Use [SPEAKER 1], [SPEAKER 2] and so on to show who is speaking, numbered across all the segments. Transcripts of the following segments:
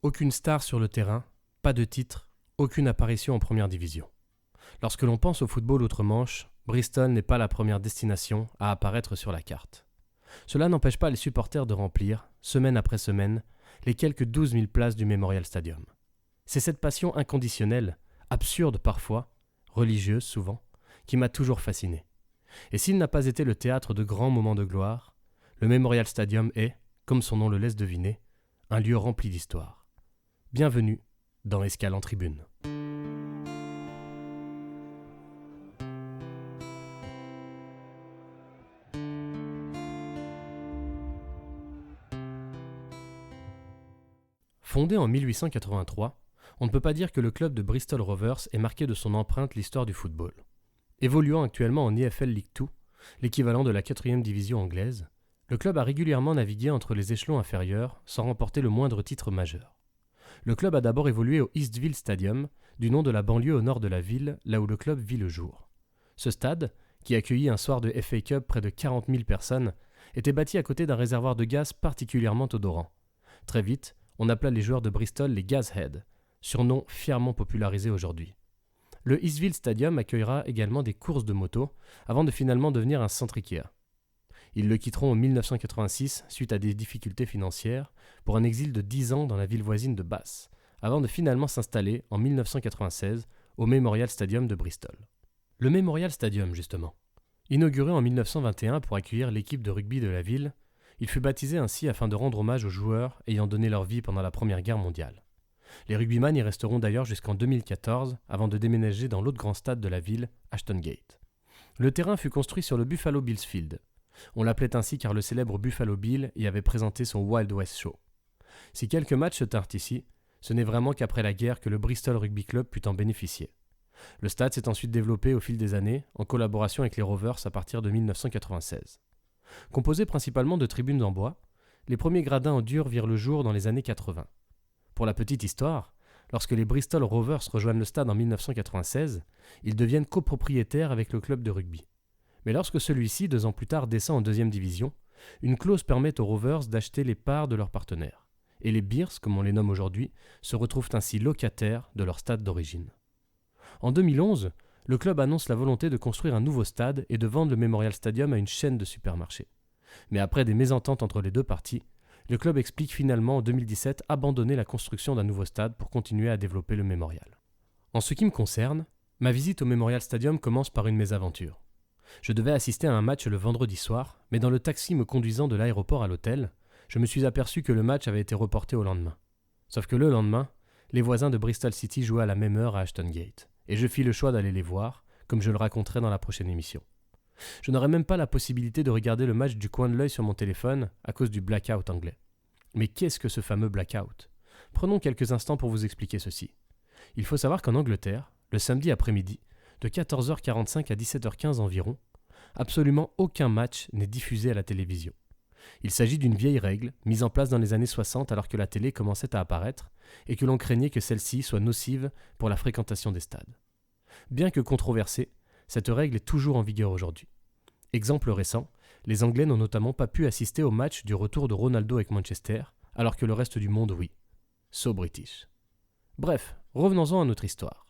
[SPEAKER 1] Aucune star sur le terrain, pas de titre, aucune apparition en première division. Lorsque l'on pense au football outre-Manche, Bristol n'est pas la première destination à apparaître sur la carte. Cela n'empêche pas les supporters de remplir, semaine après semaine, les quelques 12 000 places du Memorial Stadium. C'est cette passion inconditionnelle, absurde parfois, religieuse souvent, qui m'a toujours fasciné. Et s'il n'a pas été le théâtre de grands moments de gloire, le Memorial Stadium est, comme son nom le laisse deviner, un lieu rempli d'histoire. Bienvenue dans Escale en Tribune. Fondé en 1883, on ne peut pas dire que le club de Bristol Rovers ait marqué de son empreinte l'histoire du football. Évoluant actuellement en EFL League 2, l'équivalent de la 4e division anglaise, le club a régulièrement navigué entre les échelons inférieurs sans remporter le moindre titre majeur. Le club a d'abord évolué au Eastville Stadium, du nom de la banlieue au nord de la ville, là où le club vit le jour. Ce stade, qui accueillit un soir de FA Cup près de 40 000 personnes, était bâti à côté d'un réservoir de gaz particulièrement odorant. Très vite, on appela les joueurs de Bristol les Gasheads, surnom fièrement popularisé aujourd'hui. Le Eastville Stadium accueillera également des courses de moto, avant de finalement devenir un centre Ikea. Ils le quitteront en 1986 suite à des difficultés financières pour un exil de 10 ans dans la ville voisine de Bath, avant de finalement s'installer en 1996 au Memorial Stadium de Bristol. Le Memorial Stadium, justement. Inauguré en 1921 pour accueillir l'équipe de rugby de la ville, il fut baptisé ainsi afin de rendre hommage aux joueurs ayant donné leur vie pendant la Première Guerre mondiale. Les rugbyman y resteront d'ailleurs jusqu'en 2014 avant de déménager dans l'autre grand stade de la ville, Ashton Gate. Le terrain fut construit sur le Buffalo Bills Field. On l'appelait ainsi car le célèbre Buffalo Bill y avait présenté son Wild West Show. Si quelques matchs se tinrent ici, ce n'est vraiment qu'après la guerre que le Bristol Rugby Club put en bénéficier. Le stade s'est ensuite développé au fil des années, en collaboration avec les Rovers à partir de 1996. Composé principalement de tribunes en bois, les premiers gradins en dur virent le jour dans les années 80. Pour la petite histoire, lorsque les Bristol Rovers rejoignent le stade en 1996, ils deviennent copropriétaires avec le club de rugby. Mais lorsque celui-ci, 2 ans plus tard, descend en 2e division, une clause permet aux Rovers d'acheter les parts de leurs partenaires. Et les Bears, comme on les nomme aujourd'hui, se retrouvent ainsi locataires de leur stade d'origine. En 2011, le club annonce la volonté de construire un nouveau stade et de vendre le Memorial Stadium à une chaîne de supermarchés. Mais après des mésententes entre les deux parties, le club explique finalement en 2017 abandonner la construction d'un nouveau stade pour continuer à développer le Memorial. En ce qui me concerne, ma visite au Memorial Stadium commence par une mésaventure. Je devais assister à un match le vendredi soir, mais dans le taxi me conduisant de l'aéroport à l'hôtel, je me suis aperçu que le match avait été reporté au lendemain. Sauf que le lendemain, les voisins de Bristol City jouaient à la même heure à Ashton Gate, et je fis le choix d'aller les voir, comme je le raconterai dans la prochaine émission. Je n'aurais même pas la possibilité de regarder le match du coin de l'œil sur mon téléphone à cause du blackout anglais. Mais qu'est-ce que ce fameux blackout ? Prenons quelques instants pour vous expliquer ceci. Il faut savoir qu'en Angleterre, le samedi après-midi, de 14h45 à 17h15 environ, absolument aucun match n'est diffusé à la télévision. Il s'agit d'une vieille règle mise en place dans les années 60 alors que la télé commençait à apparaître et que l'on craignait que celle-ci soit nocive pour la fréquentation des stades. Bien que controversée, cette règle est toujours en vigueur aujourd'hui. Exemple récent, les Anglais n'ont notamment pas pu assister au match du retour de Ronaldo avec Manchester, alors que le reste du monde oui. So British. Bref, revenons-en à notre histoire.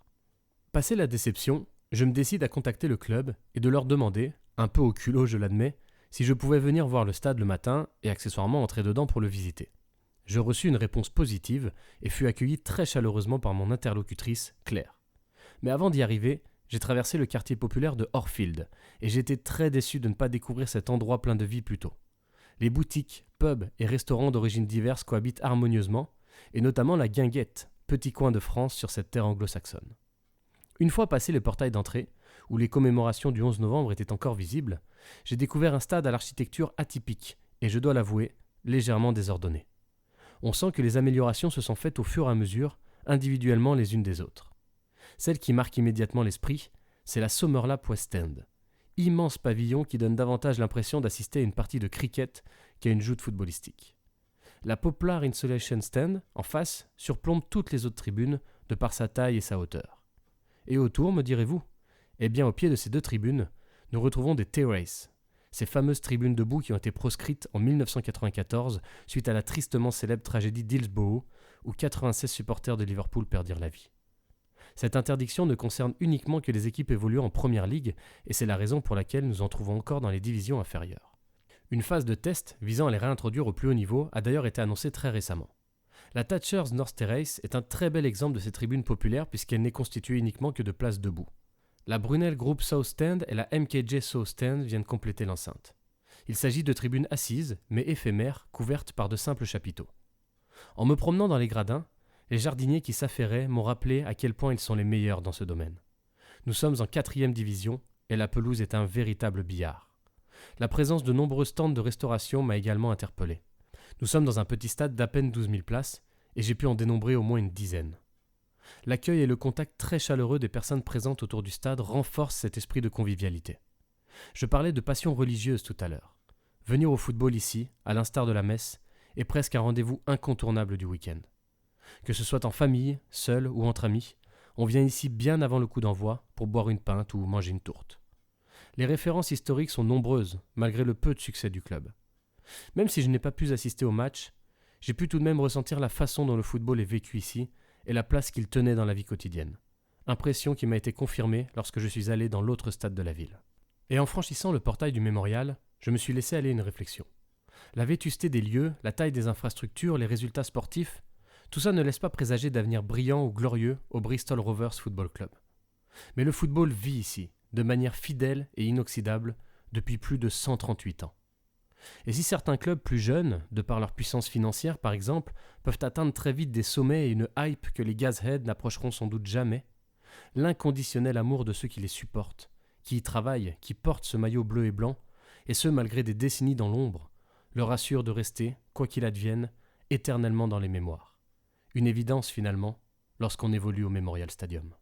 [SPEAKER 1] Passé la déception, je me décide à contacter le club et de leur demander, un peu au culot je l'admets, si je pouvais venir voir le stade le matin et accessoirement entrer dedans pour le visiter. Je reçus une réponse positive et fus accueilli très chaleureusement par mon interlocutrice, Claire. Mais avant d'y arriver, j'ai traversé le quartier populaire de Horfield et j'étais très déçu de ne pas découvrir cet endroit plein de vie plus tôt. Les boutiques, pubs et restaurants d'origines diverses cohabitent harmonieusement, et notamment la Guinguette, petit coin de France sur cette terre anglo-saxonne. Une fois passé le portail d'entrée, où les commémorations du 11 novembre étaient encore visibles, j'ai découvert un stade à l'architecture atypique et, je dois l'avouer, légèrement désordonné. On sent que les améliorations se sont faites au fur et à mesure, individuellement les unes des autres. Celle qui marque immédiatement l'esprit, c'est la Summerlap West End. Immense pavillon qui donne davantage l'impression d'assister à une partie de cricket qu'à une joute footballistique. La Poplar Insulation Stand, en face, surplombe toutes les autres tribunes de par sa taille et sa hauteur. Et autour, me direz-vous ? Eh bien, au pied de ces 2 tribunes, nous retrouvons des terraces, ces fameuses tribunes debout qui ont été proscrites en 1994 suite à la tristement célèbre tragédie d'Hillsborough, où 96 supporters de Liverpool perdirent la vie. Cette interdiction ne concerne uniquement que les équipes évoluant en Première Ligue et c'est la raison pour laquelle nous en trouvons encore dans les divisions inférieures. Une phase de test visant à les réintroduire au plus haut niveau a d'ailleurs été annoncée très récemment. La Thatcher's North Terrace est un très bel exemple de ces tribunes populaires puisqu'elle n'est constituée uniquement que de places debout. La Brunel Group South Stand et la MKJ South Stand viennent compléter l'enceinte. Il s'agit de tribunes assises, mais éphémères, couvertes par de simples chapiteaux. En me promenant dans les gradins, les jardiniers qui s'affairaient m'ont rappelé à quel point ils sont les meilleurs dans ce domaine. Nous sommes en 4e division et la pelouse est un véritable billard. La présence de nombreux stands de restauration m'a également interpellé. Nous sommes dans un petit stade d'à peine 12 000 places et j'ai pu en dénombrer au moins une dizaine. L'accueil et le contact très chaleureux des personnes présentes autour du stade renforcent cet esprit de convivialité. Je parlais de passion religieuse tout à l'heure. Venir au football ici, à l'instar de la messe, est presque un rendez-vous incontournable du week-end. Que ce soit en famille, seul ou entre amis, on vient ici bien avant le coup d'envoi pour boire une pinte ou manger une tourte. Les références historiques sont nombreuses, malgré le peu de succès du club. Même si je n'ai pas pu assister au match, j'ai pu tout de même ressentir la façon dont le football est vécu ici et la place qu'il tenait dans la vie quotidienne. Impression qui m'a été confirmée lorsque je suis allé dans l'autre stade de la ville. Et en franchissant le portail du mémorial, je me suis laissé aller une réflexion. La vétusté des lieux, la taille des infrastructures, les résultats sportifs, tout ça ne laisse pas présager d'avenir brillant ou glorieux au Bristol Rovers Football Club. Mais le football vit ici, de manière fidèle et inoxydable, depuis plus de 138 ans. Et si certains clubs plus jeunes, de par leur puissance financière par exemple, peuvent atteindre très vite des sommets et une hype que les Gazheads n'approcheront sans doute jamais, l'inconditionnel amour de ceux qui les supportent, qui y travaillent, qui portent ce maillot bleu et blanc, et ce malgré des décennies dans l'ombre, leur assure de rester, quoi qu'il advienne, éternellement dans les mémoires. Une évidence finalement, lorsqu'on évolue au Memorial Stadium.